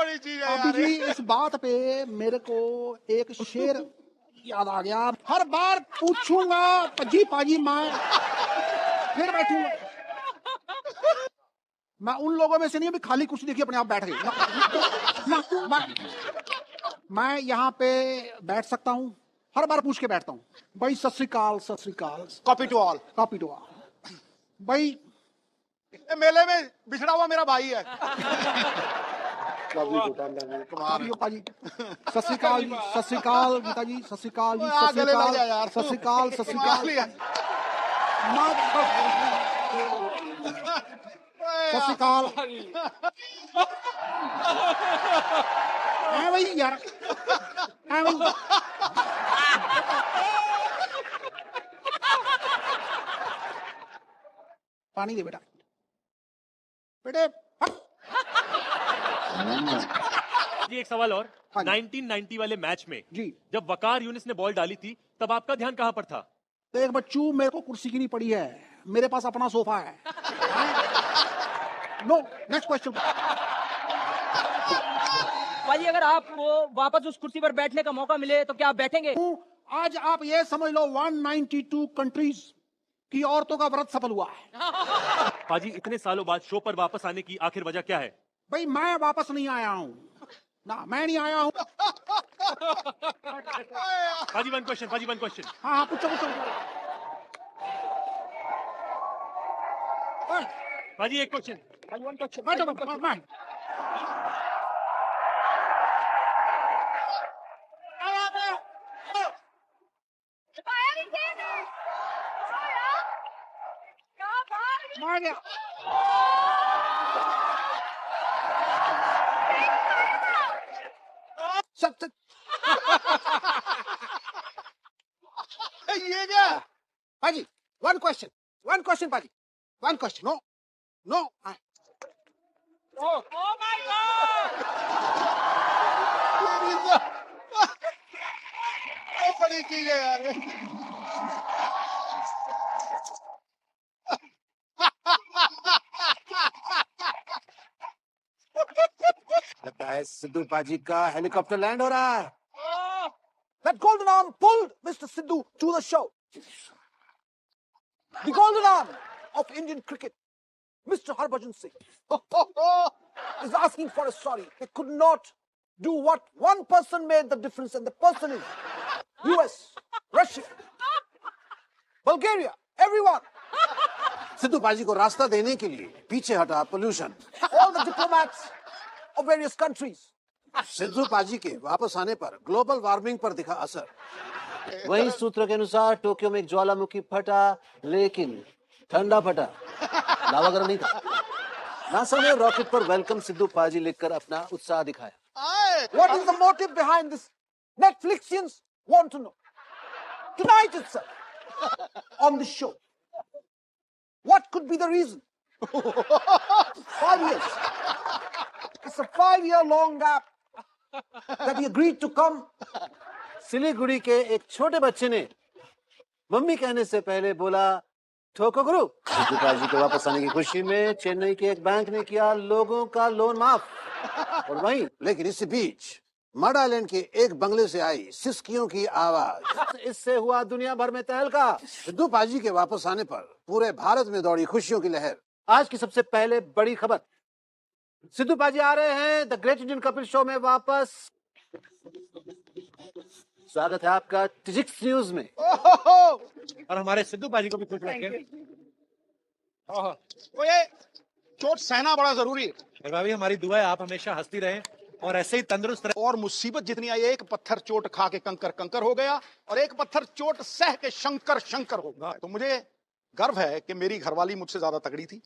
बड़ी चीज है अभी यार। जी इस बात पे मेरे को एक शेर याद आ गया। हर बार पूछूंगा जी पाजी मैं फिर बैठूंगा। मैं उन लोगों में से नहीं, अभी खाली कुर्सी देखिए अपने आप बैठ गई ना, मैं यहाँ पे बैठ सकता हूँ, हर बार पूछ के बैठता हूँ भाई सत श्री अकाल सत श्री अकाल, copy to all. Copy to all. भाई ये मेले में बिछड़ा हुआ मेरा भाई है। पाजी सत श्री अकाल जी, सत श्री अकाल गीता जी, सत श्री अकाल जी, सत श्री गले लग अकाल, जा यार। सत श्री अकाल, सत श्री कमाल ही है। अकाल, सत श्री अकाल। हाँ भाई यार, हाँ भाई पानी दे बेटा, बेटे जी एक सवाल और। हाँ जी। 1990 वाले मैच में जी जब वकार यूनिस ने बॉल डाली थी तब आपका ध्यान कहां पर था? तो एक बच्चू मेरे को कुर्सी की नहीं पड़ी है, मेरे पास अपना सोफा है। No next question. भाई अगर आपको वापस उस कुर्सी पर बैठने का मौका मिले तो क्या आप बैठेंगे? आज आप ये समझ लो 192 कंट्रीज की औरतों का व्रत सफल हुआ है। पाजी इतने सालों बाद शो पर वापस आने की आखिर वजह क्या है? भाई मैं वापस नहीं आया हूँ ना, मैं नहीं आया हूँ। पाजी वन क्वेश्चन। हाँ हाँ पूछो पूछो। पाजी एक क्वेश्चन। मैं मार गया। सब ये क्या? पाजी वन क्वेश्चन पाजी, वन क्वेश्चन। नो नो बड़ी चीज है यार। लगता है सिद्धू पाजी का हेलीकॉप्टर लैंड हो रहा है। That golden arm pulled Mr. Sidhu to the show. The golden arm of Indian cricket, Mr. Harbhajan Singh, is asking for a sorry. They could not do what one person made the difference, and the person is US, Russia, Bulgaria, everyone. Sidhu paaji को रास्ता देने के लिए पीछे हटा pollution. All the diplomats of various countries. Sidhu paaji के वापस आने पर ग्लोबल वार्मिंग पर दिखा असर। वही सूत्र के अनुसार टोक्यो में एक ज्वालामुखी फटा, लेकिन ठंडा फटा, लावा गर्म नहीं था। नासा ने रॉकेट पर वेलकम सिद्धू पाजी लिखकर अपना उत्साह दिखाया। What is the motive behind this? Netflixians want to know. Tonight itself, on the show, what could be the reason? 5 years. It's a 5-year-long gap that he agreed to come. Siliguri के एक छोटे बच्चे ने mummy कहने से पहले बोला ठोको गुरु। सिद्धू पाजी के वापस आने की खुशी में चेन्नई के एक बैंक ने किया लोगों का लोन माफ। और वहीं लेकिन इसी बीच मड आइलैंड के एक बंगले से आई सिसकियों की आवाज। इससे हुआ दुनिया भर में तहलका। सिद्धू पाजी के वापस आने पर पूरे भारत में दौड़ी खुशियों की लहर। आज की सबसे पहले बड़ी खबर, सिद्धू पाजी आ रहे हैं the great Indian Kapil show में वापस। स्वागत है आपका टिजिक्स न्यूज में। और हमारे सिद्धू पाजी को भी खुश रखें। तो ये चोट सहना बड़ा जरूरी है। और भाभी हमारी दुआ है आप हमेशा हंसती रहें और ऐसे ही तंदुरुस्त रहें। और मुसीबत जितनी आई, एक पत्थर चोट खा के कंकर कंकर हो गया और एक पत्थर चोट सह के शंकर शंकर हो गया। तो मुझे गर्व है कि मेरी घरवाली मुझसे ज्यादा तगड़ी थी।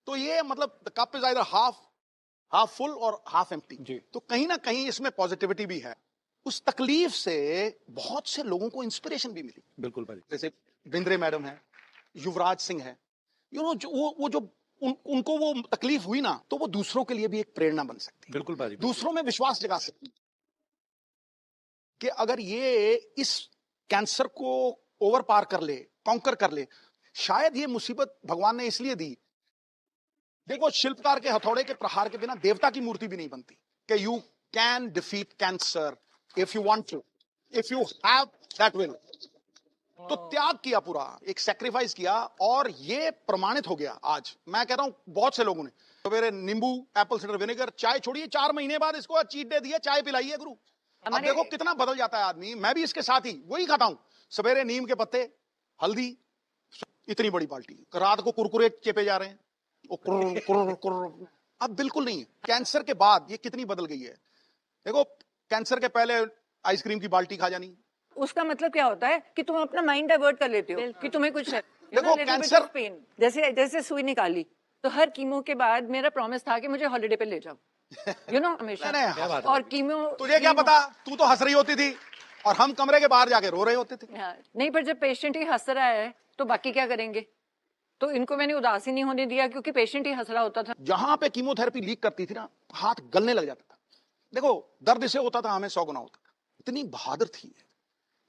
तो ये मतलब the cup is either half full और हाफ एम्प्टी। तो कहीं ना कहीं इसमें पॉजिटिविटी भी है। उस तकलीफ से बहुत से लोगों को इंस्पिरेशन भी मिली। बिल्कुल भाजी। जैसे बिंद्रे मैडम है, युवराज सिंह है, वो जो उनको वो तकलीफ हुई ना, तो वो दूसरों के लिए भी एक प्रेरणा बन सकती है। बिल्कुल भाजी। दूसरों में विश्वास जगा सकती है कि अगर ये इस कैंसर को ओवर पार कर ले, कॉन्कर कर ले। शायद ये मुसीबत भगवान ने इसलिए दी। देखो, शिल्पकार के हथौड़े के प्रहार के बिना देवता की मूर्ति भी नहीं बनती। कि you can defeat cancer if you want to, if you have that will. तो त्याग किया, पूरा एक सेक्रीफाइस किया, और ये प्रमाणित हो गया। आज मैं कह रहा हूं बहुत से लोगों ने सवेरे नींबू, एप्पल साइडर विनेगर, चाय छोड़िए, 4 महीने बाद इसको चीट डे दिया, चाय पिलाइए गुरु। अब देखो कितना बदल जाता है आदमी। मैं भी इसके साथ ही वही खाता हूं, सवेरे नीम के पत्ते, हल्दी, इतनी बड़ी बाल्टी, रात को कुरकुरे चेपे जा रहे हैं, वो कुर, कुर, कुर। अब बिल्कुल नहीं है। कैंसर के बाद ये कितनी बदल गई है। देखो कैंसर के पहले आइसक्रीम की बाल्टी खा जानी। उसका मतलब क्या होता है कि तुम अपना माइंड डाइवर्ट कर लेते हो कि तुम्हें कुछ है। देखो, कैंसर- पेन, जैसे जैसे सुई निकाली तो हर कीमो के बाद मेरा प्रॉमिस था कि मुझे हॉलिडे पे ले जाओ, हमेशा। नहीं, और कीमो, तुझे क्या पता, तू तो हंस रही होती थी और हम कमरे के बाहर जाके रो रहे होते थे। हाँ, नहीं, पर जब पेशेंट ही हंस रहा है तो बाकी क्या करेंगे। तो इनको मैंने उदासी नहीं होने दिया क्योंकि पेशेंट ही हंस रहा होता था। जहां पे कीमोथेरेपी लीक करती थी ना, हाथ गलने लग जाता था। देखो दर्द इसे होता था, हमें 100 गुना होता था। इतनी बहादुर थी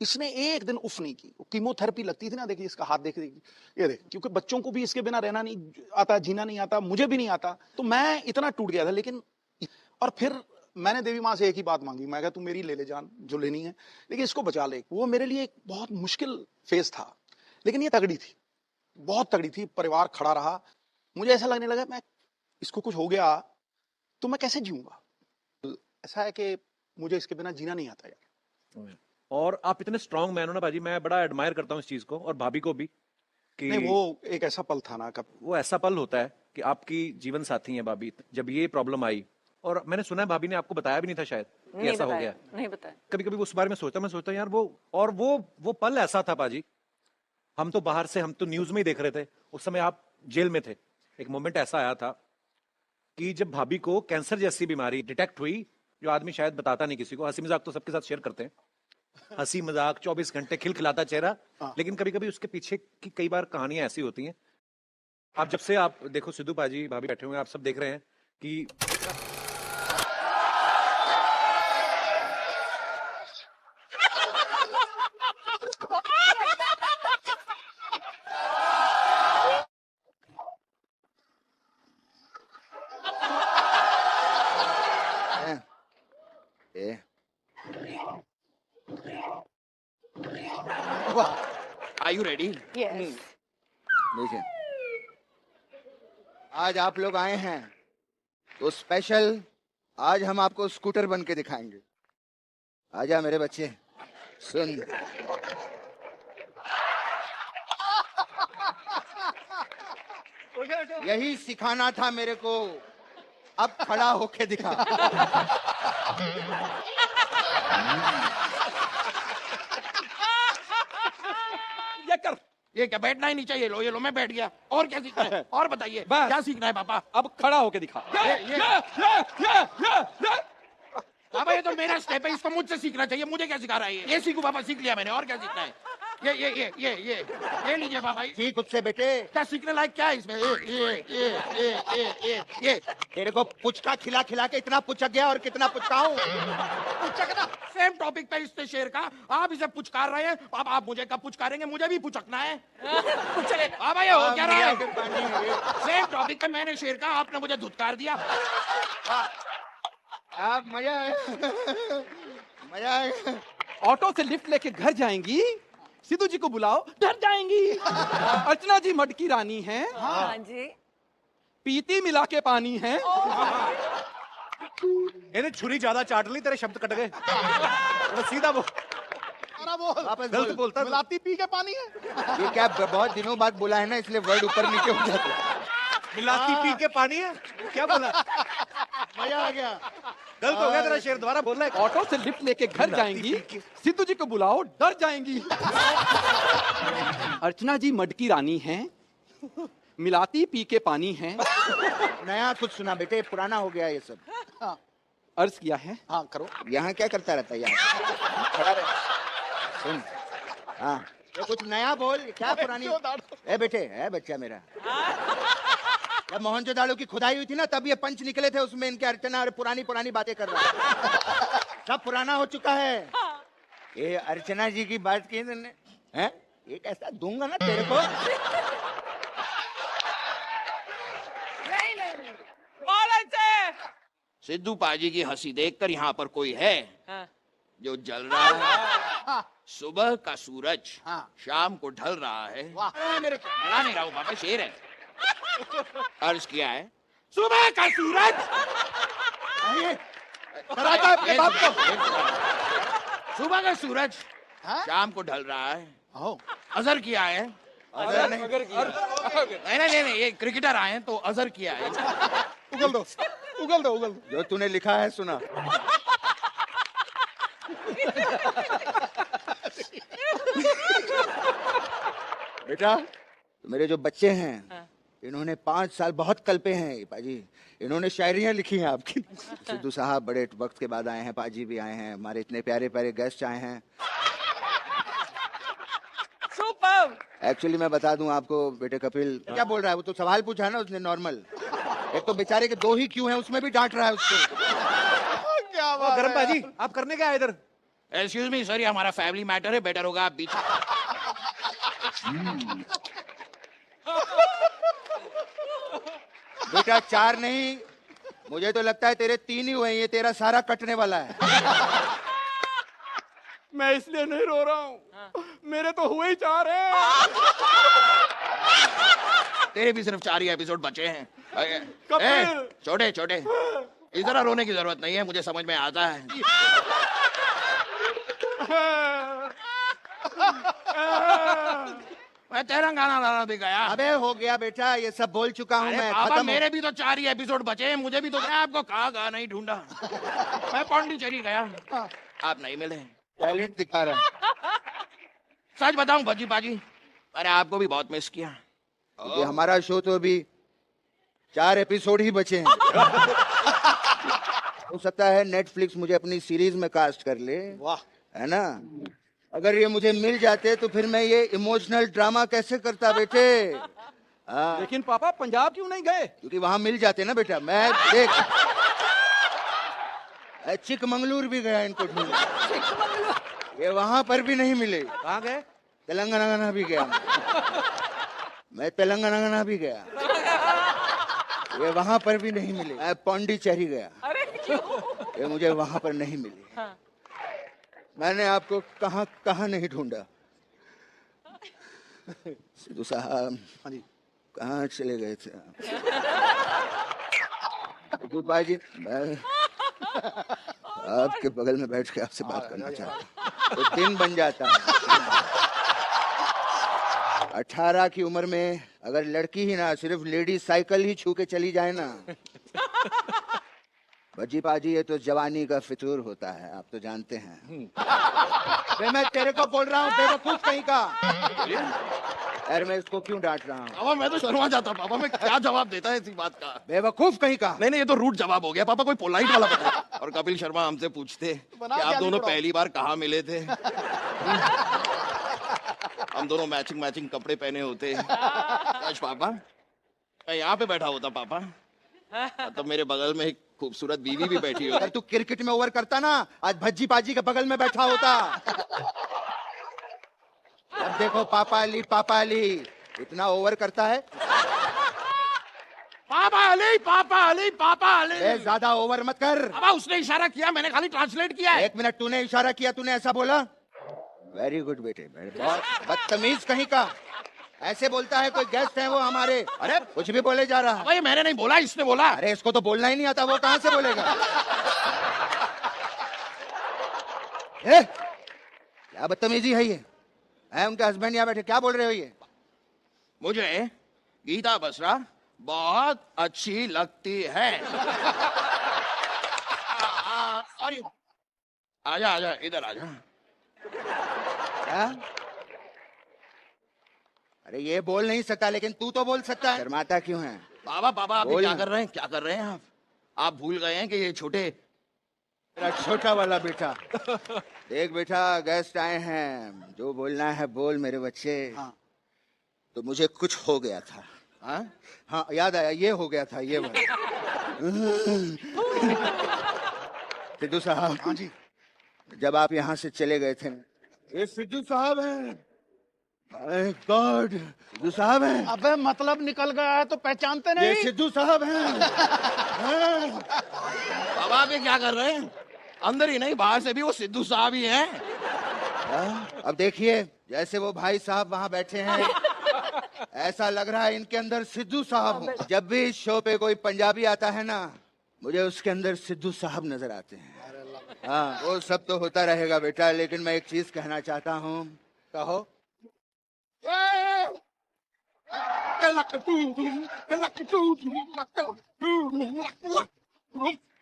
इसने, एक दिन उफ नहीं की। कीमोथेरेपी लगती थी ना, देखिए इसका हाथ देखिए, ये देख, क्योंकि बच्चों को भी इसके बिना रहना नहीं आता, जीना नहीं आता, मुझे भी नहीं आता। तो मैं इतना टूट गया था। लेकिन और फिर मैंने देवी माँ से एक ही बात मांगी, मैं कहा तू मेरी ले ले जान, जो लेनी है, लेकिन इसको बचा ले। वो मेरे लिए एक बहुत मुश्किल फेज था, लेकिन ये तगड़ी थी, बहुत तगड़ी थी। परिवार खड़ा रहा। मुझे ऐसा लगने लगा मैं इसको कुछ हो गया तो मैं कैसे जीऊंगा। ऐसा है कि मुझे इसके बिना जीना नहीं आता यार। और आप इतने स्ट्रांग मैन हो ना भाजी, मैं बड़ा एडमायर करता हूँ इस चीज को, और भाभी को भी, कि नहीं, वो एक ऐसा पल था ना, कब वो ऐसा पल होता है कि आपकी जीवन साथी है भाभी। जब ये प्रॉब्लम आई, और मैंने सुना है भाभी ने आपको बताया भी नहीं था शायद कि नहीं ऐसा हो बताया, गया। नहीं बताया। कभी कभी उस बारे में मैं सोचता यार वो पल ऐसा था भाजी। हम तो बाहर से, हम तो न्यूज में ही देख रहे थे, उस समय आप जेल में थे। एक मोमेंट ऐसा आया था कि जब भाभी को कैंसर जैसी बीमारी डिटेक्ट हुई, जो आदमी शायद बताता नहीं किसी को, हंसी मजाक तो सबके साथ शेयर करते हैं, हंसी मजाक 24 घंटे खिलखिलाता चेहरा, लेकिन कभी कभी उसके पीछे की कई बार कहानियां ऐसी होती हैं। आप जब से, आप देखो सिद्धू पाजी, भाभी बैठे हुए हैं, आप सब देख रहे हैं कि Are you ready? Yes. देखिए, आज आप लोग आए हैं तो स्पेशल आज हम आपको स्कूटर बन के दिखाएंगे। आजा मेरे बच्चे, सुन। यही सिखाना था मेरे को, अब खड़ा होके दिखा। ये क्या, बैठना ही नहीं चाहिए। ये लो मैं बैठ गया। और क्या सीखना है? और बताइए क्या सीखना है पापा? अब खड़ा होके दिखा। पापा ये तो मेरा स्टेप है, इसको मुझसे सीखना चाहिए। मुझे क्या सिखा रहा है ये सीखू पापा, सीख लिया मैंने। और क्या सीखना है? ये लीजिए पापा। ठीक खुद से बेटे। क्या सीखने लायक क्या है इसमें? ये तेरे को पुचका खिला खिला के इतना पुचक गया, और कितना पुचकाऊं? पुचकना, सेम टॉपिक पे इससे शेर का आप इसे पुचकार रहे हैं। अब आप मुझे कब पुचकारेंगे? मुझे भी पुचकना है। पापा ये हो क्या रहा है? सेम टॉपिक पे मैंने शेर का, आपने मुझे धुतकार दिया। आप मजा आएगा। ऑटो से लिफ्ट लेके घर जाएंगी, सिद्धू जी को बुलाओ, डर जाएंगी। अर्चना जी मटकी रानी हैं। हाँ जी। पीती मिला के पानी है। इन्हें छुरी ज्यादा चाट ली, तेरे शब्द कट गए। सीधा बोल, वापस गलत बोलता है। मिलाती पी के पानी है। ये क्या बहुत दिनों बाद बोला है ना, इसलिए वर्ड ऊपर नीचे हो जाते हैं। मिलाती पी के पानी है, क्या बोला? मजा आ गया। गलत हो गया तेरा शेर, दोबारा बोलना है। ऑटो से लिफ्ट लेके घर जाएंगी, सिद्धू जी को बुलाओ, डर जाएंगी। अर्चना जी मटकी रानी हैं, मिलाती पी के पानी है। नया कुछ सुना बेटे, पुराना हो गया ये सब। अर्ज किया है। हाँ करो। यहाँ क्या करता रहता है? यहाँ खड़ा रहे। सुन, हाँ ये कुछ नया बोल। क्या पुरानी? ए बेटे, है बच्चा मेरा। जब मोहनजोदाड़ो की खुदाई हुई थी ना, तब ये पंच निकले थे, उसमें इनके अर्चना और पुरानी पुरानी बातें कर रहा है। सब पुराना हो चुका है। ये अर्चना जी की बात की तुमने, हैं? ये कैसा दूंगा ना तेरे को। सिद्धू पाजी की हंसी देखकर यहाँ पर कोई है हाँ। जो जल रहा है? सुबह का सूरज हाँ। शाम को ढल रहा है। वाह मेरे ढला नहीं रहा हूँ पापा, शेर है। अर्ज किया है सुबह का सूरज। कराता है अपने बाप को। सुबह का सूरज हाँ? शाम को ढल रहा है। हो अजहर किया है। अजहर नहीं, नहीं, ये क्रिकेटर आए हैं तो अजहर किया है। उगल दो उगल दो उगल दो। जो तूने लिखा है सुना। बेटा मेरे जो बच्चे हैं इन्होंने 5 साल बहुत कल्पे हैं पाजी। इन्होंने शायरियां लिखी हैं आपकी। सिद्धू साहब बड़े वक्त के बाद आए हैं, पाजी भी आए हैं, हमारे इतने प्यारे प्यारे गेस्ट आए हैं। सुपर। एक्चुअली मैं बता दूं आपको बेटे कपिल क्या बोल रहा है, वो तो सवाल पूछा है ना उसने नॉर्मल। एक तो बेचारे के 2 ही क्यों हैं उसमें भी डांट रहा है उसको। क्या बात गरम है पाजी, आप करने क्या आए इधर? एक्सक्यूज मी सर, ये हमारा फैमिली मैटर है, बेटर होगा आप बीच। बेटा 4 नहीं, मुझे तो लगता है तेरे 3 ही हुए, ये तेरा सारा कटने वाला है। मैं इसलिए नहीं रो रहा हूँ, मेरे तो हुए ही 4 हैं। तेरे भी सिर्फ 4 ही एपिसोड बचे हैं। कपिल! छोटे छोटे इस तरह रोने की जरूरत नहीं है, मुझे समझ में आता है। मैं तेलंगाना लाना भी गया। अबे हो गया बेटा, ये सब बोल चुका हूँ अरे मैं। पापा खत्म मेरे भी तो 4 ही एपिसोड बचे हैं, मुझे भी तो मैं आपको कहा नहीं ढूंढा। मैं पौंडीचेरी गया, आप नहीं मिले। टैलेंट दिखा रहा है। सच बताऊं भज्जी पाजी, मैंने आपको भी बहुत मिस किया। क्योंकि हमारा शो तो अभी 4 एपिसोड ही बचे हैं। हो सकता है नेटफ्लिक्स मुझे अपनी सीरीज में कास्ट कर ले, वाह है ना। अगर ये मुझे मिल जाते तो फिर मैं ये इमोशनल ड्रामा कैसे करता बेटे। हाँ, लेकिन पापा पंजाब क्यों नहीं गए? क्योंकि वहां मिल जाते ना बेटा। मैं देख चिकमंगलूर भी गया इनको ढूंढ, ये वहां पर भी नहीं मिले। कहाँ गए? तेलंगाना भी गया मैं तेलंगाना भी गया, ये वहां पर भी नहीं मिले। मैं पौंडीचेरी गया, ये मुझे वहां पर नहीं मिले। मैंने आपको कहाँ कहाँ नहीं ढूंढा। सिद्धू साहब हाँ जी कहाँ चले गए थे सिद्धू भाई? मैं आपके बगल में बैठ के आपसे बात करना चाहता हूँ। तो दिन बन जाता है। 18 की उम्र में अगर लड़की ही ना सिर्फ लेडी साइकिल ही छू के चली जाए ना, भज्जी पाजी ये तो जवानी का फितूर होता है, आप तो जानते हैं। मैं तेरे को बोल रहा हूँ बेवकूफ कहीं का। यार मैं इसको क्यों डांट रहा हूँ? पापा मैं तो शर्मा जाता हूँ पापा, मैं क्या जवाब देता है इसी बात का। बेवकूफ कहीं का। नहीं ये तो रूट जवाब हो गया पापा, कोई पोलाइट वाला बता। और कपिल शर्मा हमसे पूछते कि आप दोनों पहली बार कहाँ मिले थे। हम दोनों मैचिंग कपड़े पहने होते। आज पापा मैं यहाँ पे बैठा होता पापा, तो मेरे बगल में एक खूबसूरत बीवी भी बैठी होती। अगर तू क्रिकेट में ओवर करता ना, आज भज्जी पाजी के बगल में बैठा होता। अब देखो पापा अली इतना ओवर करता है। पापा अली ज्यादा ओवर मत कर। पापा उसने इशारा किया, मैंने खाली ट्रांसलेट किया है। 1 मिनट, तूने इशारा किया, तूने ऐसा बोला। वेरी गुड बेटे, बहुत बदतमीज कहीं का। ऐसे बोलता है कोई गेस्ट है वो हमारे। अरे कुछ भी बोले जा रहा है। भाई मैंने नहीं बोला, इसने बोला। अरे इसको तो बोलना ही नहीं आता, वो कहाँ से बोलेगा। क्या बदतमीजी है ये? है उनके हस्बैंड यहाँ बैठे, क्या बोल रहे हो ये? मुझे गीता बसरा बहुत अच्छी लगती है। आजा इधर आजा। क्या? अरे ये बोल नहीं सकता, लेकिन तू तो बोल सकता है। शर्माता क्यों है? पापा आप बोल क्या ना। कर रहे हैं, क्या कर रहे हैं आप भूल गए हैं कि ये छोटे मेरा छोटा वाला बेटा। देख बेटा, गेस्ट आए हैं, जो बोलना है बोल मेरे बच्चे। हाँ। तो मुझे कुछ हो गया था। हाँ याद आया, ये हो गया था ये वाला। सिद्धू साहब। हाँ जी जब आप यहाँ से चले गए थे, ये सिद्धू साहब हैं। गॉड, सिद्धू साहब हैं। अबे मतलब निकल गया है तो पहचानते ये नहीं। सिद्धू साहब हैं। अब आप ये क्या कर रहे हैं? अंदर ही नहीं बाहर से भी वो सिद्धू साहब ही हैं। अब देखिए, जैसे वो भाई साहब वहाँ बैठे हैं, ऐसा लग रहा है इनके अंदर सिद्धू साहब हो। जब भी इस शो पे कोई पंजाबी आता है ना, मुझे उसके अंदर सिद्धू साहब नजर आते हैं। हाँ, वो सब तो होता रहेगा बेटा, लेकिन मैं एक चीज कहना चाहता हूँ। कहो।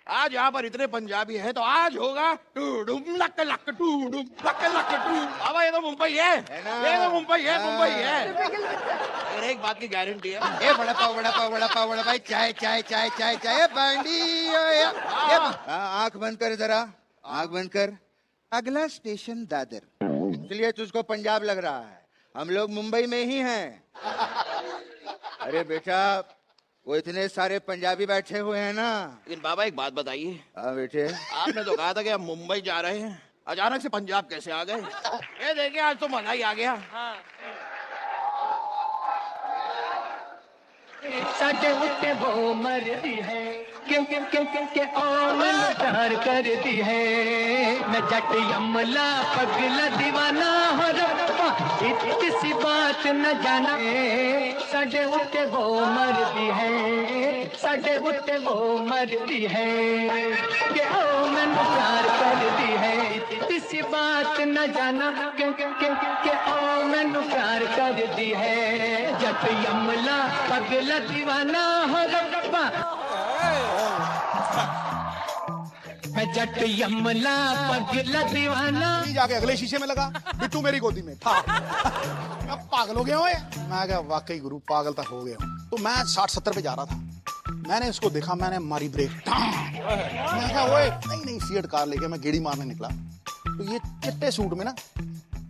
आज यहाँ पर इतने पंजाबी हैं तो आज होगा टूडुम लक लक टूडुम लक लक टू। अब ये तो मुंबई है, ये तो मुंबई है, मुंबई है। अगर एक बात की गारंटी है, ए बड़ा पाव बड़ा पाव बड़ा पाव बड़ा भाई, चाय चाय चाय चाय चाय बांडी। आंख बंद कर जरा, आंख बंद कर। अगला स्टेशन दादर, इसलिए तुझको पंजाब लग रहा है, हम लोग मुंबई में ही हैं। अरे बेटा, वो इतने सारे पंजाबी बैठे हुए हैं ना। लेकिन बाबा एक बात बताइए। हाँ बेटे। आपने तो कहा था कि हम मुंबई जा रहे हैं, अचानक से पंजाब कैसे आ गए? ये देखिए, आज तो मजा ही आ गया। साडे उत्ते वो मरदी है, क्योंकि ओमन प्यार करती है। मैं जट यमला पगला दीवाना हो रब्बा, किसी बात न जाना। साडे उत्ते वो मरदी है, साडे उत्ते वो मरदी है, कि ओमन प्यार करती है। किसी बात न जाना, क्योंकि ओमन प्यार करती है। जट यमला पगला दीवाना हो रब्बा, मैं जट यमला पगला दीवाना। जाके अगले शीशे में लगा, बिट्टू मेरी गोदी में था। मैं पागल हो गया हूँ। मैं क्या, वाकई गुरु पागल तक हो गया हूँ। तो मैं 60-70 पे जा रहा था, मैंने इसको देखा, मैंने मारी ब्रेक। मैं क्या, ओए नहीं फिएट कार लेके मैं गेड़ी मारने निकला। तो ये चिट्टे सूट में ना,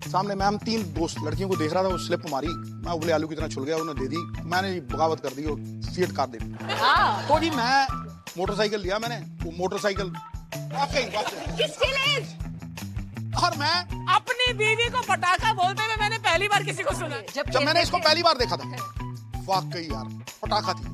सामने मैं, हम 3 दोस्त लड़कियों को देख रहा था, वो स्लिप मारी, मैं उबले आलू की तरह छुल गया, उन्होंने दे दी, मैंने बगावत कर दी, वो फिएट कार दे दी। तो जी मैं मोटरसाइकिल लिया, मैंने वो मोटरसाइकिल किसके लिए? और मैं अपनी बीवी को पटाखा बोलते हुए मैंने पहली बार किसी को सुना। जब मैंने इसको पहली बार देखा था, वाकई यार पटाखा थी।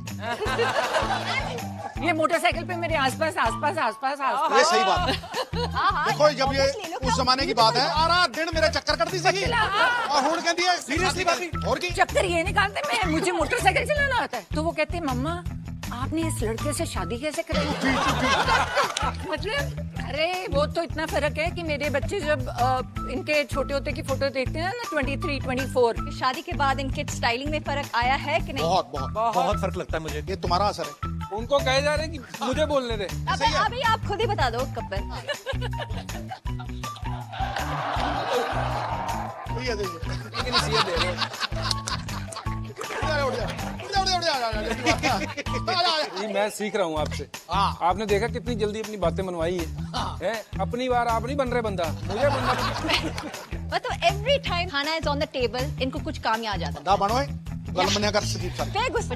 ये मोटरसाइकिल पे मेरे आसपास ये सही बात है। देखो, जब ये उस जमाने की बात है, सारा दिन मेरे चक्कर करती सही, और हुण कहती है सीरियसली बात। और की चक्कर ये निकालते मैं, मुझे मोटरसाइकिल चलाना आता है। तो वो कहते, मम्मा आपने इस लड़के से शादी कैसे करी? मतलब अरे वो तो इतना फर्क है कि मेरे बच्चे जब इनके छोटे होते की फोटो देखते हैं ना, 23, 24, शादी के बाद इनके स्टाइलिंग में फर्क आया है कि नहीं? बहुत फर्क लगता है मुझे। ये तुम्हारा असर है। उनको कहे जा रहे हैं कि मुझे बोलने दे। अभी आप खुद ही बता दो कब पर। मैं सीख रहा हूँ आपसे। आपने देखा कितनी जल्दी अपनी बातें मनवाई है? अपनी बार आप नहीं बन रहे बंदा, मुझे बनना। मतलब एवरी टाइम खाना इज ऑन द टेबल, इनको कुछ काम ही आ जाता है।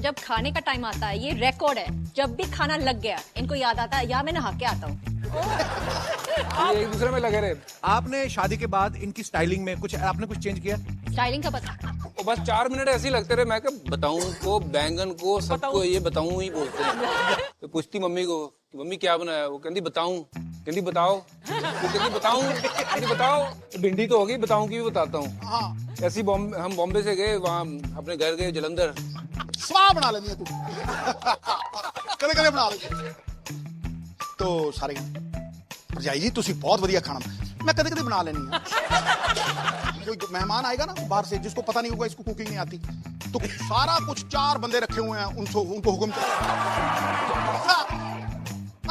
जब खाने का टाइम आता है, ये रिकॉर्ड है, जब भी खाना लग गया इनको याद आता है, या मैं नहा के आता हूँ। एक दूसरे में लगे रहे। आपने शादी के बाद इनकी स्टाइलिंग में कुछ, आपने कुछ चेंज किया? स्टाइलिंग का पता? वो बस 4 मिनट ऐसे ही लगते रहे। मैं क्या बताऊं को, बैंगन को, सबको ये बताऊं ही बोलते हैं। तो पूछती मम्मी को, मम्मी क्या बनाया? वो कहती बताऊं, कहती बताओ, कहती बताऊं, कहती बताओ। भिंडी तो होगी, बताऊं की भी बताता हूँ। ऐसी हम बॉम्बे से गए, वहाँ अपने घर गए जलंधर। स्वाद बना लेनी है तू। कदे बना ले। तो सारे भरजाई जी तुसी बहुत बढ़िया खाना, मैं कदे बना लेनी है। कोई मेहमान आएगा ना बाहर से, जिसको पता नहीं होगा इसको कुकिंग नहीं आती, तो सारा कुछ 4 बंदे रखे हुए हैं, उनको हुक्म।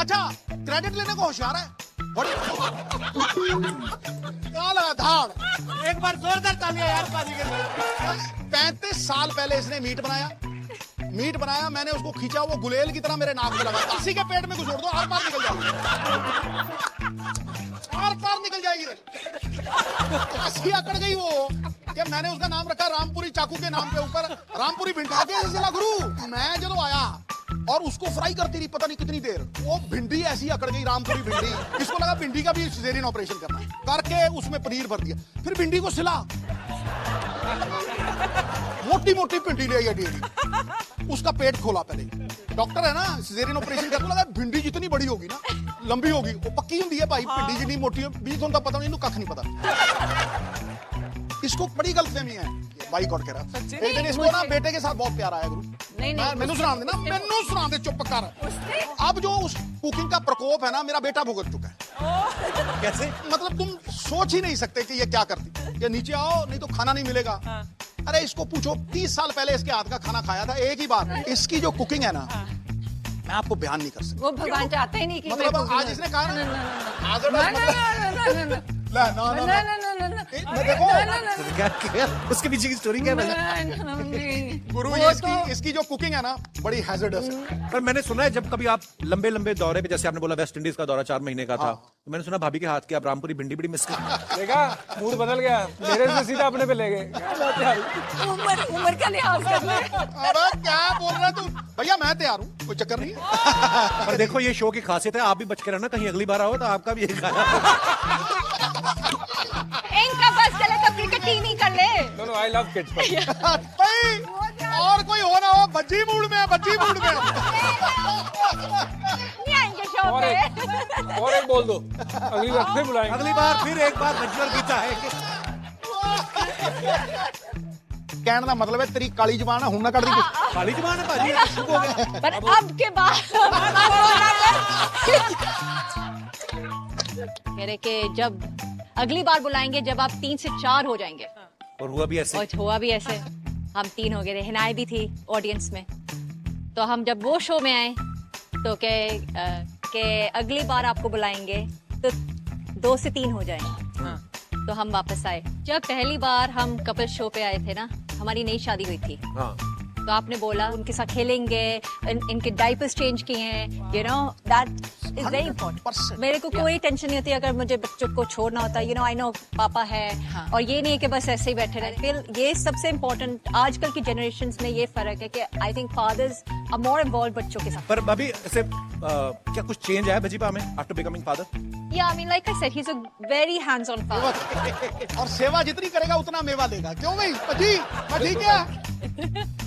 अच्छा, क्रेडिट लेने को होशियार है। क्या लगा धाड़? एक बार जोरदार तालियां यार पाजी के लिए। 35 साल पहले इसने मीट बनाया, मैंने उसको खींचा, वो गुलेल की तरह मेरे नाक में लगा। किसी के पेट में घुसोड़ दो, हर बार निकल जाएगी। ऐसी अकड़ गई वो कि मैंने उसका नाम रखा रामपुरी चाकू के नाम के ऊपर, रामपुरी भिंडी जिला गुरु। मैं जब आया और उसको फ्राई करती रही पता नहीं कितनी देर, वो भिंडी ऐसी अकड़ गई, रामपुरी भिंडी। इसको लगा भिंडी का भी सिजेरियन ऑपरेशन करना है, करके उसमें पनीर भर दिया, फिर भिंडी को सिला, मोटी मोटी भिंडी ले आई डेली, उसका पेट खोला। पहले डॉक्टर है ना, सिजेरियन ऑपरेशन करने लगा, भिंडी जितनी बड़ी होगी ना लंबी होगी वो पक्की होंगी है भाई भिंडी जितनी मोटी है बीज होता पता नहीं कख नहीं पता इसको बड़ी गलतफहमी है भाई कौन कह रहा एक दिन इसको ना बेटे के साथ बहुत प्यार आया गुरु मैनू सुना देना मैनू सुना दे चुप कर अब जो उस कुकिंग का प्रकोप है ना मेरा बेटा भुगत चुका है कैसे मतलब तुम सोच ही नहीं सकते कि ये क्या करती ये नीचे आओ नहीं तो खाना नहीं मिलेगा अरे इसको पूछो 30 साल पहले इसके हाथ का खाना खाया था एक ही बार इसकी जो कुकिंग है ना मैं आपको बयान नहीं कर सकता वो भगवान चाहते ही नहीं कि मतलब आज इसने कहा उसके पीछे की स्टोरी क्या है गुरु ये इसकी जो कुकिंग है ना बड़ी हैजर्डस है पर मैंने सुना है जब कभी आप लंबे लंबे दौरे पे जैसे आपने बोला वेस्ट इंडीज का दौरा 4 महीने का था तो मैंने सुना भाभी के हाथ की आप रामपुरी भिंडी बड़ी मिस कर देखा मूड बदल गया मेरे से सीधा अपने पे ले गए उम्र का लिहाज कर ले अरे क्या बोल रहा तू भैया मैं तैयार हूँ कोई चक्कर नहीं है पर देखो ये शो की खासियत है आप भी बच के रहना कहीं अगली बार आओ तो आपका भी एक इनका बस चले तो क्रिकेट टीम ही कर ले नो आई लव किड्स और कोई हो ना हो बच्ची मूड में बच्ची मूड में नहीं आएंगे शो पे और एक बोल दो अगली बार फिर बुलाएंगे अगली बार फिर एक बार बच्चर की चाहेंगे कहने का मतलब है तेरी काली जबान है हूं ना कर दी काली जबान है भाजी शुभ हो गया पर अब के बाद कह रहे कि जब अगली बार बुलाएंगे जब आप 3 से 4 हो जाएंगे और हुआ भी ऐसे और हुआ भी ऐसे हम 3 हो गए थे हिनाय भी थी ऑडियंस में तो हम जब वो शो में आए तो के अगली बार आपको बुलाएंगे तो 2 से 3 हो जाएंगे तो हम वापस आए जब पहली बार हम कपल शो पे आए थे ना हमारी नई शादी हुई थी तो आपने बोला उनके साथ खेलेंगे इनके डायपर्स चेंज किए हैं you know that is very important मेरे को कोई टेंशन नहीं होती अगर मुझे बच्चों को छोड़ना होता है यू नो आई नो पापा है और ये नहीं है कि बस ऐसे ही बैठे रहे फिर ये सबसे इम्पोर्टेंट आजकल की जनरेशंस में ये फर्क है कि I think fathers are more involve बच्चों के साथ पर अभी ऐसे क्या कुछ चेंज आया भजीपा में after becoming father Yeah, I mean, like I said, he's a very hands-on father. और सेवा जितनी करेगा उतना मेवा देगा क्यों भाई पजी ठीक है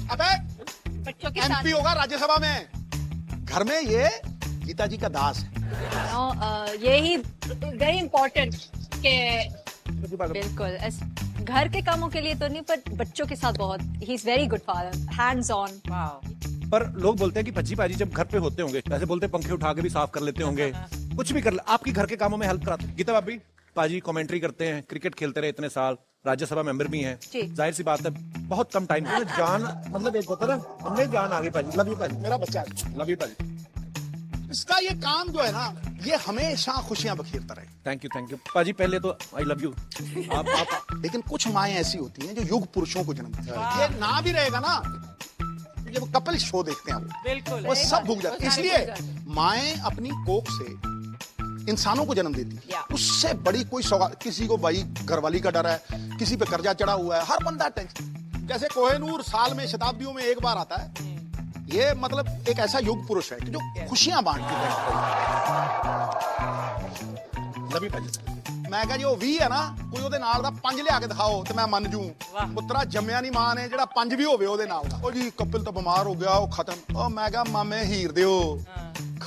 अबे बच्चों के एमपी होगा राज्यसभा में घर में ये गीता जी का दास है यही वेरी इम्पोर्टेंट के बिल्कुल घर के कामों के लिए तो नहीं पर बच्चों के साथ बहुत he is very good father hands on पर लोग बोलते हैं कि भज्जी पाजी जब घर पे होते होंगे ऐसे बोलते पंखे उठा के भी साफ कर लेते होंगे कुछ भी कर ले आपकी घर के कामों में हेल्प कराते गीता भाभी पाजी कमेंट्री करते हैं क्रिकेट खेलते रहे इतने साल राज्यसभा मेंबर भी हैं जाहिर सी बात है बहुत कम टाइम में जान मतलब एक होता है ना हमने जान आ गई पाजी लव यू पाजी मेरा बच्चा लव यू पाजी इसका ये काम जो है ना ये हमेशा खुशियां बखेरता रहे थैंक यू पाजी पहले तो आई लव यू आप लेकिन कुछ माएं ऐसी होती हैं जो युग पुरुषों को जन्म देती हैं ये ना भी रहेगा ना जब कपल शो देखते हैं बिल्कुल वो सब भूल जाते हैं इसलिए माएं अपनी कोख से इंसानों को जन्म देती है उससे बड़ी कोई सौगात किसी को भाई घरवाली का डर है किसी पे कर्जा चढ़ा हुआ है हर बंदा टेंशन जैसे कोहिनूर साल में शताब्दियों में एक बार आता है ये मतलब एक ऐसा युग पुरुष है कि जो खुशियां बांटती है मैं कहा जी वो 20 है ना कोई ਉਹਦੇ ਨਾਲ ਦਾ 5 ਲਿਆ ਕੇ ਦਿਖਾਓ ਤੇ ਮੈਂ ਮੰਨ ਜੂ ਪੁੱਤਰਾ ਜੰਮਿਆ ਨਹੀਂ ਮਾਂ ਨੇ ਜਿਹੜਾ 5 ਵੀ ਹੋਵੇ ਉਹਦੇ ਨਾਲ ਦਾ ਉਹ ਜੀ ਕਪਿਲ ਤਾਂ ਬਿਮਾਰ ਹੋ ਗਿਆ ਉਹ खत्म ਉਹ मैं कहा मामे हीर दियो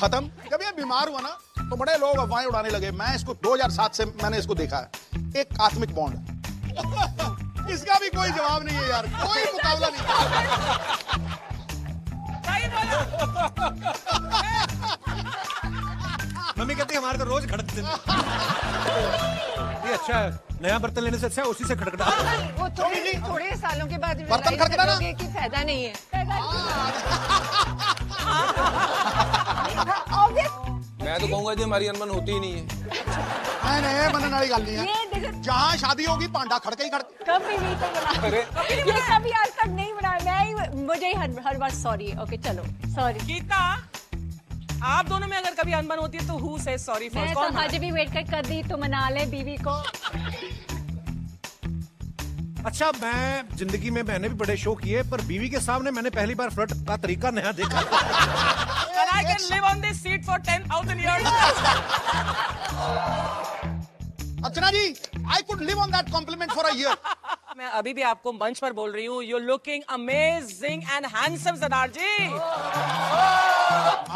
खत्म जब ये बीमार हुआ ना तो बड़े लोग अफवाहें उड़ाने लगे मैं इसको 2007 से मैंने इसको देखा है एक आत्मिक बॉन्ड इसका भी कोई जवाब नहीं है यार कोई मुकाबला नहीं मम्मी कहती है हमारे तो रोज खड़कते हैं ये अच्छा है नया बर्तन लेने से अच्छा है उसी से खड़कना वो थोड़े सालों के बाद बर्तन खड़कना कि फायदा नहीं है मैं तो कहूंगा जी हमारी अनबन होती ही नहीं है नहीं बनने वाली गल नहीं है जहाँ शादी होगी पांडा खड़के ही खड़के कभी नहीं तो बना ये कभी आज तक नहीं बनाया मैं ही मुझे ही हर बार सॉरी ओके चलो सॉरी गीता आप दोनों में अगर कभी अनबन होती है तो हु से सॉरी फॉर मैं तो आज भी वेट कर दी तो मना ले बीवी को अच्छा मैं जिंदगी में मैंने भी बड़े शो किए पर बीवी के सामने मैंने पहली बार फ्लर्ट का तरीका नया देखा And I can live on this seat for 10,000 years. Archana ji I could live on that compliment for a year मैं अभी भी आपको मंच पर बोल रही हूँ, you looking amazing and handsome Sardar ji.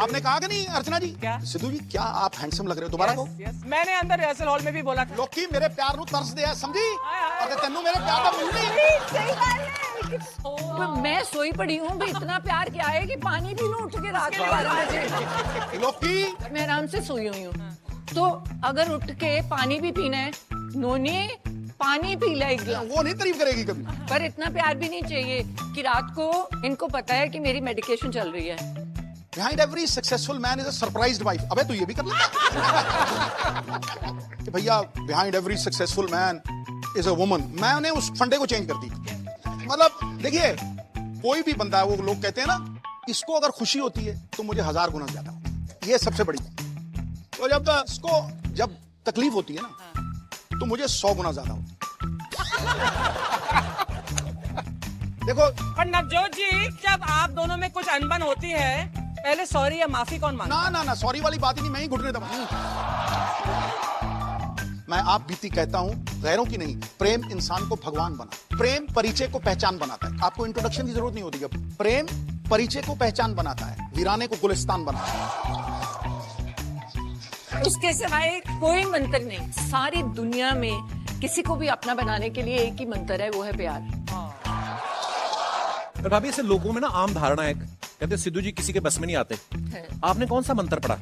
आपने कहा कि नहीं अर्चना जी? क्या? सिद्धू जी क्या आप हैंडसम लग रहे हो? दोबारा को मैंने अंदर रिहर्सल हॉल में भी बोला था। लोकी मेरे प्यार नु तरस दिया समझी? अगर तेनू मेरे प्यार का मिल नहीं। तो मैं सोई पड़ी हूँ भाई, इतना प्यार क्या है कि पानी भी लूं उठ के रात को 12 बजे। लोकी मैं आराम से सोई हुई हूँ, तो अगर उठ के पानी भी पीना है, नोनी पानी पी ले एक गिलास। वो नहीं तारीफ करेगी कभी। पर इतना प्यार भी नहीं चाहिए कि रात को इनको पता है कि मेरी मेडिकेशन चल रही है। Behind every successful man is a surprised wife. अबे तू ये भी कर ले कि भैया behind every successful man is a woman. मैंने उस फंडे को चेंज कर दी। मतलब देखिए कोई भी बंदा है, वो लोग कहते हैं ना, इसको अगर खुशी होती है तो मुझे 1000 गुना ज्यादा होती है। ये सबसे बड़ी बात। तो जब तकलीफ होती है ना तो मुझे 100 गुना ज्यादा होती है। देखो पर नवजोत जी, जब आप दोनों में कुछ अनबन होती है, पहले सॉरी या माफी कौन मांगता? ना सॉरी वाली बात ही नहीं, मैं ही घुटने दबा। मैं आप बीती कहता हूँ, गैरों की नहीं। प्रेम इंसान को भगवान बना, प्रेम परिचय को पहचान बनाता है। आपको इंट्रोडक्शन की जरूरत नहीं होती। प्रेम परिचय को पहचान बनाता है, वीराने को गुलिस्तान बनाता है। उसके सिवाय कोई मंत्र नहीं। सारी दुनिया में किसी को भी अपना बनाने के लिए एक ही मंत्र है, वो है प्यार। पर भाभी ऐसे लोगों में ना आम धारणा है, कहते सिद्धू जी किसी के बस में नहीं आते। आपने कौन सा मंत्र पढ़ा?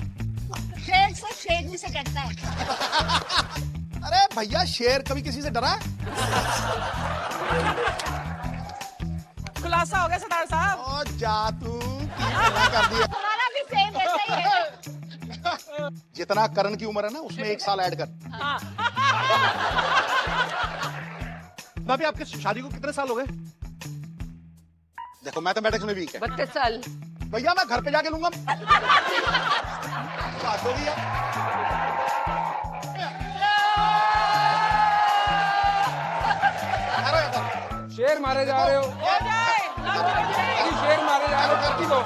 शेर से शेरनी से करता है। अरे भैया शेर कभी किसी से डरा है? खुलासा हो गया सरदार साहब। ओ जा तू कर दिया। हमारा भी सेम ऐसा ही है। जितना करण की उम्र है ना, उसमें 1 साल ऐड कर। भाभी आपके शादी को कितने साल हो गए? देखो मैथमेटिक्स में वीक है। 32 साल। भैया मैं घर पे जाके लूंगा। बात हो गई है। शेर मारे जा रहे हो, शेर मारे जा रहे हो।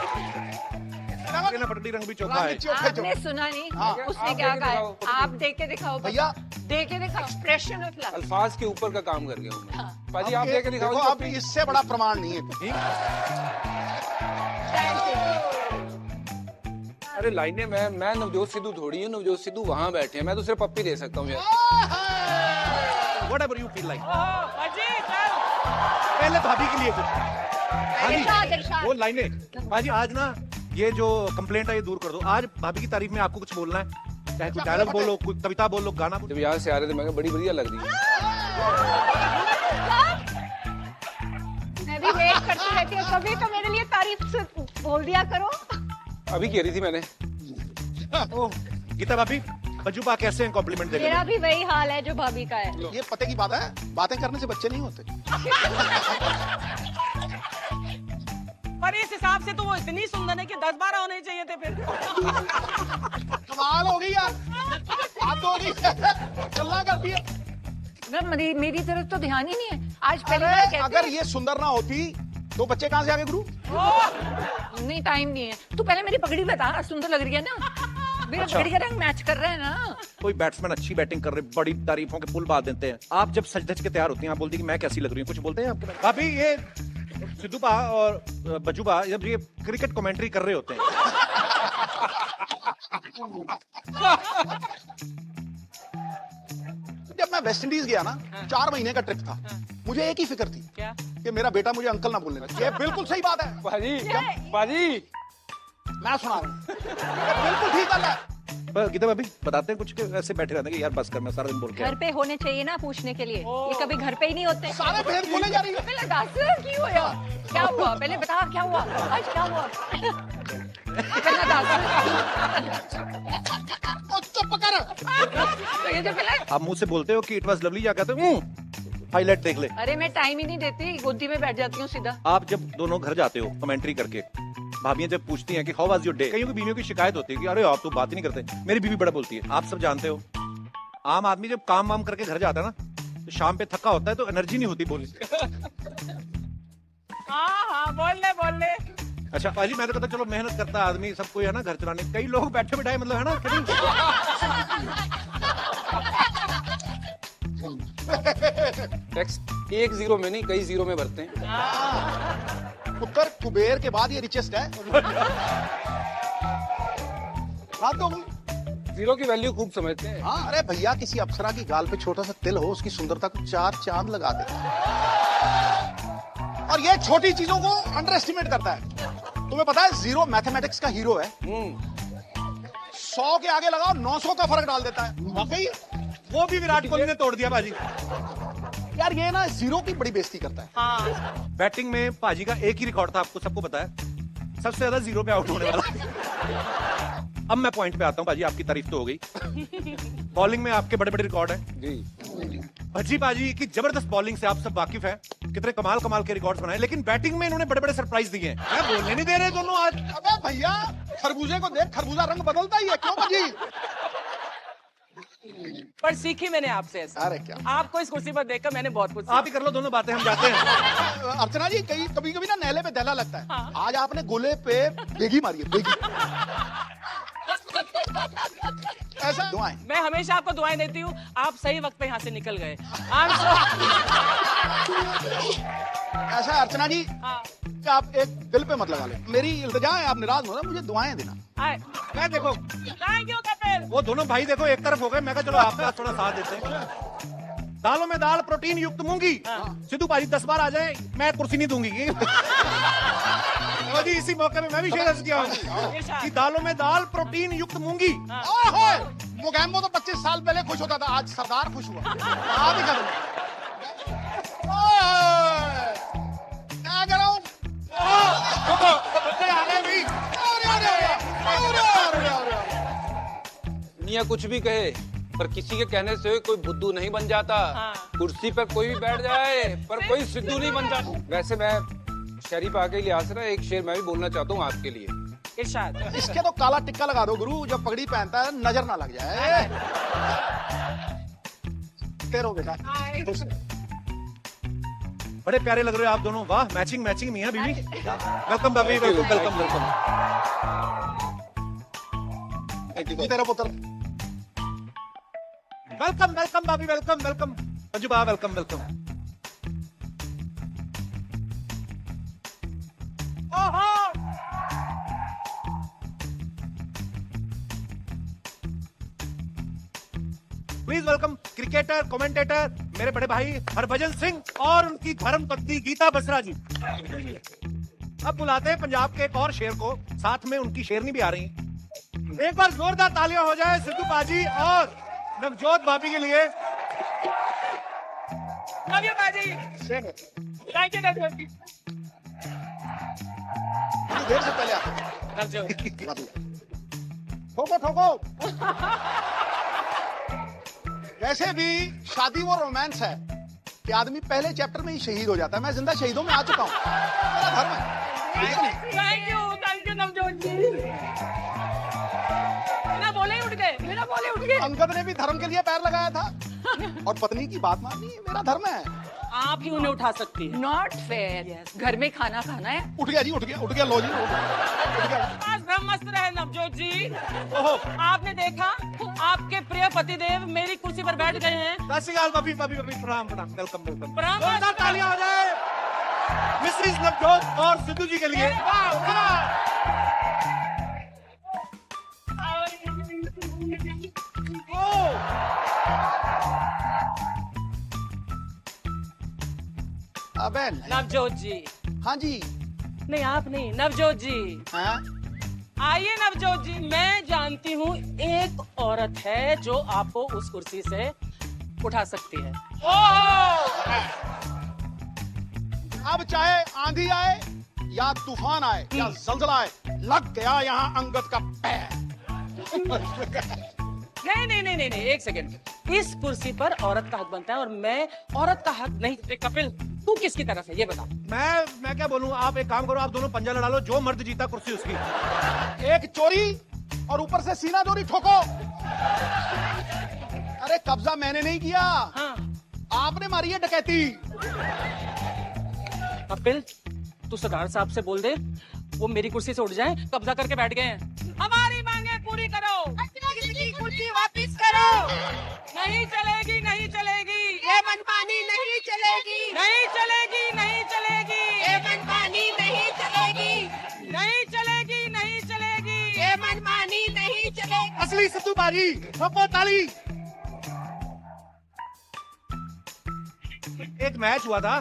पटड़ी रंग भी चोखा है। आपने सुना नहीं? उसने क्या कहा है? आप देख के दिखाओ भैया, देख के दिखाओ। Expression of love. अल्फाज के ऊपर का काम कर गया हूँ मैं। पाजी आप देख के दिखाओ। देखो अब इससे बड़ा प्रमाण नहीं है। अरे लाइनें मैं नवजोत सिद्धू थोड़ी है, नवजोत सिद्धू वहां बैठे हैं, मैं तो सिर्फ पप्पी दे सकता हूँ यार। Whatever you feel like. चल। पहले भाभी के लिए इरशाद, इरशाद। वो लाइनें भाजी आज ना ये जो कंप्लेंट है ये दूर कर दो। आज भाभी की तारीफ में आपको कुछ बोलना है, चाहे कुछ डायलॉग बोलो, कुछ कविता बोलो, गाना बोलो। जब यहाँ से आ रहे थे मैं बड़ी बढ़िया लग रही है। मैं भी वेट करती रहती हूँ, कभी तो मेरे लिए तारीफ से बोल दिया करो। अभी कह रही थी मैंने। गीता भाभी, बजुबा कैसे हैं कॉम्प्लीमेंट देने मेरा में? भी वही हाल है जो भाभी का है। ये पते की बात है, बातें करने से बच्चे नहीं होते। पर इस हिसाब से तो वो इतनी सुंदर है कि 10-12 होने चाहिए थे फिर। कमाल हो गई यार, बात हो गई। चलना करती है। मेरी तरफ तो ध्यान ही नहीं है। आज पहले अरे अगर ये सुंदर ना होती तो बच्चे कहाँ से आगे गुरु? नहीं, टाइम नहीं है। तू पहले मेरी पगड़ी बता, सुंदर लग रही है ना? मेरी पगड़ी का रंग मैच कर रहा है ना? कोई बैट्समैन अच्छी बैटिंग कर रहे, बड़ी तारीफों के पुल बात देते हैं। आप जब सज धज के तैयार होती हैं, आप बोलती हैं कि मैं कैसी लग रही हूँ, कुछ बोलते हैं आपके? भाभी ये सिद्धूबा और बजुबा जब ये क्रिकेट कमेंट्री कर रहे होते हैं, जब मैं वेस्ट इंडीज गया ना, 4 महीने का ट्रिप था, मुझे एक ही फिक्र थी क्या? कि मेरा बेटा मुझे अंकल ना बोलने लगे। ये बिल्कुल सही बात है पाजी मैं सुना रहा हूँ, बिल्कुल ठीक है। पर गीता भाभी बताते हैं कुछ के ऐसे बैठे रहते हैं कि यार बस कर, मैं सारा दिन बोल के घर पे होने चाहिए ना पूछने के लिए, ये कभी घर पे ही नहीं होते। सारे भेद बोले जा रही है। पहले दस की हुआ, क्या हुआ? पहले बता क्या हुआ आज, क्या हुआ? पहले चुप कर। ये जो पहले आप मुंह से बोलते हो कि इट वाज लवली, क्या कहते हो? हाईलाइट देख ले। अरे मैं टाइम ही नहीं देती, गोदी में बैठ जाती हूँ सीधा। आप जब दोनों घर जाते हो कमेंट्री करके, भाभियां जब पूछती हैं कि हाउ वाज योर डे, कईयों की बीवियों की शिकायत होती है कि अरे आप तो बात ही नहीं करते। मेरी बीवी बड़ा बोलती है, आप सब जानते हो। आम आदमी जब काम वाम करके घर जाता है ना, तो शाम पे थका होता है तो एनर्जी नहीं होती बोलने की। हाँ बोल ले। अच्छा पाजी, मैं तो कहता चलो मेहनत करता आदमी, सबको है ना घर चलाने, कई लोग बैठे बिठाए मतलब है ना टैक्स एक जीरो में नहीं, कई जीरो में भरते हैं। उत्तर कुबेर के बाद ये रिचेस्ट है। हाँ तो जीरो की वैल्यू खूब समझते हैं। हाँ, अरे भैया किसी अप्सरा की गाल पे छोटा सा तिल हो, उसकी सुंदरता को 4 चांद लगा देता है। और ये छोटी चीजों को अंडर एस्टिमेट करता है। तुम्हें पता है जीरो मैथमेटिक्स का हीरो है। 100 के आगे लगाओ 900 का फर्क डाल देता है। वाकई वो भी विराट कोहली ने तोड़ दिया बाजी। यार ये ना जीरो की बड़ी बेइज्जती करता है। बैटिंग में पाजी का एक ही रिकॉर्ड था, आपको सबको पता है, सबसे ज्यादा जीरो पे आउट होने वाला। अब मैं पॉइंट पे आता हूँ बाजी, आपकी तारीफ तो हो गई। बॉलिंग में आपके बड़े बड़े रिकॉर्ड है जी। भज्जी बाजी की जबरदस्त बॉलिंग से आप सब वाकिफ हैं, कितने कमाल कमाल के रिकॉर्ड्स बनाए, लेकिन बैटिंग में इन्होंने बड़े बड़े सरप्राइज दिए हैं। मैं बोलने नहीं दे रहे दोनों आज। अबे भैया खरबूजे को देख, खरबूजा रंग बदलता ही है, क्यों भजी? पर सीखी मैंने आपसे ऐसा। अरे क्या आपको इस कुर्सी पर देखकर मैंने बहुत कुछ आप ही कर लो दोनों बातें, हम जाते हैं। अर्चना जी कभी कभी ना नहले पे दहला लगता है। आज आपने गोले पे बेगी मारी है, बेगी। ऐसा दुआएं। मैं हमेशा आपको दुआएं देती हूँ, आप सही वक्त पे यहाँ से निकल गए। ऐसा है अर्चना जी कि आप एक दिल पे मत लगा ले, मेरी इल्तिजा है, आप निराश हो रहे, मुझे दुआएं देना। मैं देखो थैंक यू कपिल। वो दोनों भाई देखो एक तरफ हो गए, मैं कहा चलो आपका थोड़ा साथ देते हैं। दालों में दाल प्रोटीन युक्त मूंगी। सिद्धू भाई 10 बार आ जाए मैं कुर्सी नहीं दूंगी। जी इसी मौके में मैं भी शेयर किया हूँ कि दालों में दाल प्रोटीन युक्त मूंगी। मुगैम्बो तो 25 साल पहले खुश होता था, आज सरदार खुश हुआ। आप ही कर क्या कर रहा हूँ? दुनिया कुछ भी कहे पर किसी के कहने से कोई बुद्धू नहीं बन जाता। कुर्सी पर कोई भी बैठ जाए पर कोई सिद्धू नहीं बन जाता। वैसे मैं शरीफ आके लिहाज से ना एक शेर मैं भी बोलना चाहता हूँ आपके लिए। इरशाद। इसके तो काला टिक्का लगा दो गुरु, जब पगड़ी पहनता है नजर ना लग जाए। तेरो बेटा बड़े प्यारे लग रहे हो आप दोनों, वाह मैचिंग मैचिंग मियां बीवी। वेलकम भाभी, वेलकम वेलकम वेलकम। तेरा पुत्र वेलकम वेलकम भाभी, वेलकम वेलकम। अंजू बा welcome welcome. Please welcome cricketer commentator मेरे बड़े भाई हरभजन सिंह और उनकी धर्मपत्नी गीता बसरा जी। अब बुलाते हैं पंजाब के एक और शेर को, साथ में उनकी शेरनी भी आ रही है। एक बार जोरदार तालियां हो जाए सिद्धू बाजी और नवजोत भाभी के लिए। लव यू बाजी। Thank you Navjot. देर से पहले नवजोत ठोको ठोको। वैसे भी शादी वो रोमांस है कि आदमी पहले चैप्टर में ही शहीद हो जाता है। मैं जिंदा शहीदों में आ चुका हूँ, मेरा धर्म है। थैंक यू नवजोत जी। बिना बोले उठ गए, बिना बोले उठ गए। अंगद ने भी धर्म के लिए पैर लगाया था और पत्नी की बात मानी, मेरा धर्म है। आप ही उन्हें उठा सकती हैं। Not fair. घर में खाना खाना है। उठ गया जी, उठ गया लो जी, उठ गया। ब्रह्मस्त्र है नवजोत जी। आपने देखा आपके प्रिय पतिदेव मेरी कुर्सी पर बैठ गए हैं। भाभी भाभी भाभी प्रणाम प्रणाम, वेलकम वेलकम। प्रणाम। तालियां हो जाए मिसेस नवजोत और सिद्धू जी के लिए। अबे नवजोत जी। हाँ जी। नहीं आप नहीं, नवजोत जी। हाँ? आइए नवजोत जी, मैं जानती हूँ एक औरत है जो आपको उस कुर्सी से उठा सकती है। अब चाहे आंधी आए या तूफान आए या जलजला आए, लग गया यहाँ अंगद का पैर। नहीं, एक सेकंड। इस कुर्सी पर औरत का हक बनता है और मैं औरत का हक नहीं। कपिल तू किसकी तरफ है ये बता। मैं क्या बोलूं, आप एक काम करो, आप दोनों पंजा लड़ा लो, जो मर्द जीता कुर्सी उसकी। एक चोरी और ऊपर से सीना दोरी ठोको। अरे कब्जा मैंने नहीं किया। आपने मारी है डकैती। कपिल तू सरदार साहब से बोल दे वो मेरी कुर्सी से उठ जाए, कब्जा करके बैठ गए हैं। हमारी मांगे पूरी करो। कुर्सी वापस करो। नहीं चलेगी, नहीं चलेगी, ये मनमानी नहीं चलेगी। पाजी, ठोको ताली। एक मैच हुआ था,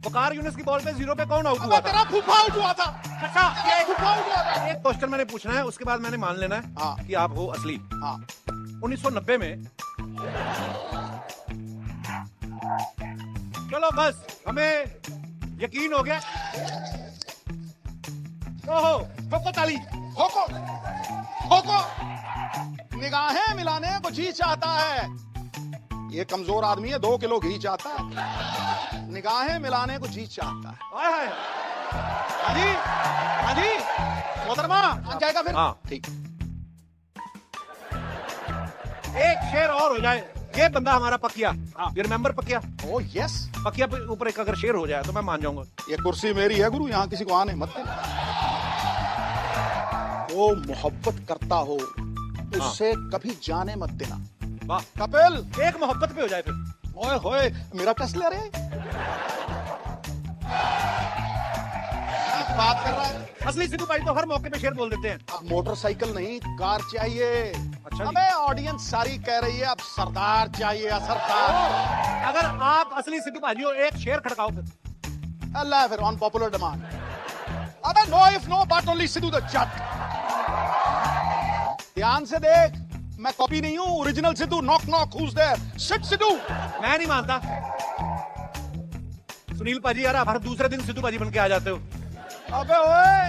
वकार यूनिस की बॉल पे 0 पे कौन आउट हुआ था? तेरा फूफा आउट हुआ था। अच्छा, फूफा आउट हुआ था। एक क्वेश्चन मैंने पूछना है, उसके बाद मैंने मान लेना है कि आप हो असली। 1990 में, चलो बस हमें यकीन हो गया। ओहो, ठोको ताली, ठोको, ठोको। निगाहें मिलाने को जी चाहता है। ये कमजोर आदमी है, 2 किलो घी चाहता है। निगाहें मिलाने को जी चाहता है। हाजी, हाजी, मोहतरमा आ जाएगा फिर। हाँ ठीक। एक शेर और हो जाए, ये बंदा हमारा पकिया। You remember Pakiya? Oh yes. पकिया पे ऊपर एक अगर शेर हो जाए तो मैं मान जाऊंगा। ये कुर्सी मेरी है गुरु, यहाँ किसी को आने मत देना। वो मोहब्बत करता हो उससे कभी जाने मत देना। वाह कपिल, एक मोहब्बत पे हो जाए फिर। ओए होए, मेरा टेस्ट ले रहे हैं? बात कर रहा है। असली सिद्धू भाई तो हर मौके पे शेर बोल देते हैं। अब मोटरसाइकिल नहीं, कार चाहिए। अच्छा, हमें ऑडियंस सारी कह रही है अब सरदार चाहिए, सरदार। अगर आप असली सिद्धू भाई हो, एक शेर खड़काओ फिर। अल्लाह, फिर ऑन पॉपुलर डिमांड। अबे no if no but only Sidhu the Jatt. ध्यान से देख, मैं कॉपी नहीं हूँ, original Sidhu. Knock knock, who's there? Sit Sidhu. मैं नहीं मानता। सुनील पाजी यार, आप हर दूसरे दिन सिद्धू पाजी बन के आ जाते हो। अबे ओए,